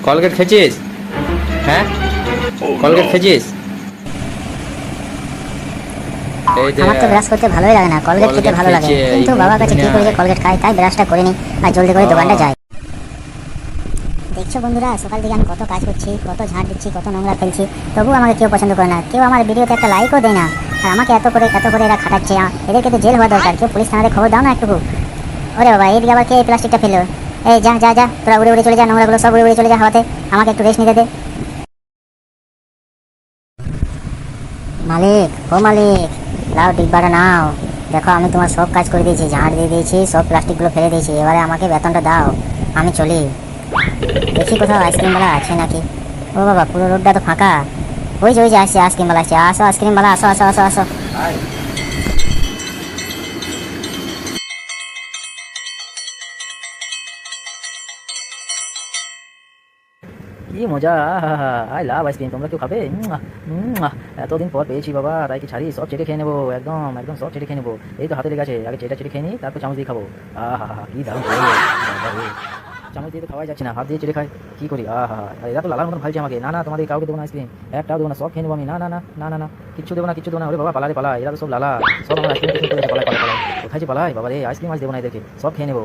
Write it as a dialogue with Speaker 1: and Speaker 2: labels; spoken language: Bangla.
Speaker 1: কলগেট খেয়েছিস? হ্যাঁ, কলগেট খেয়েছিস? এই যে
Speaker 2: আমার তো ব্রাশ করতে ভালোই লাগে না, কলগেট খেতে
Speaker 1: কলগেট
Speaker 2: ভালো লাগে,
Speaker 1: খেয়েছে, এই
Speaker 2: কিন্তু
Speaker 1: মুখ
Speaker 2: বাবার কাছে
Speaker 1: ধুয়ে
Speaker 2: কি করে যে
Speaker 1: আয়।
Speaker 2: কলগেট খাই, তাই ব্রাশটা করে নিই আর জলদি করে দোকানটা যাই। দেখছো বন্ধুরা, সকাল থেকে আমি কত কাজ করছি, কত ঝাঁট দিচ্ছি, কত নোংরা ফেলছি, তবুও আমাকে কেউ পছন্দ করে না, কেউ আমার ভিডিওতে একটা লাইকও দেয় না। আর আমাকে এত করে এরা খাটাচ্ছে, এদেরকে তো জেল হওয়া দরকার। কেউ পুলিশ থানাতে খবর দাও না একটুকু। ওরে বাবা, এইদিকে আবার কে এই প্লাস্টিকটা ফেললো? এই যা যা যা, তোরা উড়ে উড়ে চলে যা, নোংরাগুলো সব উড়ে উড়ে চলে যা হাওয়াতে, আমাকে একটু রেস্ট নিতে দে। মালিক, ও মালিক, লাও ডিব্বাটা নাও। দেখো, আমি তোমার সব কাজ করে দিয়েছি, ঝাড় দিয়ে দিয়েছি, সব প্লাস্টিকগুলো ফেলে দিয়েছি, এবারে আমাকে বেতনটা দাও, আমি চলি। দেখি কোথাও আইসক্রিমওয়ালা আছে নাকি। ও বাবা, পুরো রোডটা তো ফাঁকা। ওই যে আসছে আইসক্রিমওয়ালা, আসছে। আসো আইসক্রিমওয়ালা, আসো আসো আসো আসো।
Speaker 3: কি মজা! I love ice cream. তোমরা কেউ খাবে? এতদিন পর পেয়েছি বাবা, তাই কি ছাড়ি? সব চেটে খেয়ে নেবো, একদম একদম সব চেটে খেয়ে নেবো। এই তো হাতে লেগে আছে, আগে চেটে চেটে খেয়ে নিই, তারপর চামচ দিয়ে খাবো। কি দারুণ করে! বাবা রে! চামচ দিয়ে তো খাওয়াই যাচ্ছে না, হাত দিয়ে চেটে খাই। কি করি? এরা তো লালার মতন ভালছে আমাকে। না না, তোমাদের কাউকে দেবো না আইসক্রিম, একটাও দেবো না, সব খেয়ে নেবো আমি। না না না না না না, কিচ্ছু দেবো না, কিচ্ছু দেবো না। ওরে বাবা, পালারে পালা, এরা তো সব লালা, সব আমার আইসক্রিম পালাই পালাই। কোথায় যে পালাই বাবা রে! আইসক্রিম আজ দেবো না এদেরকে, সব খেয়ে নেবো।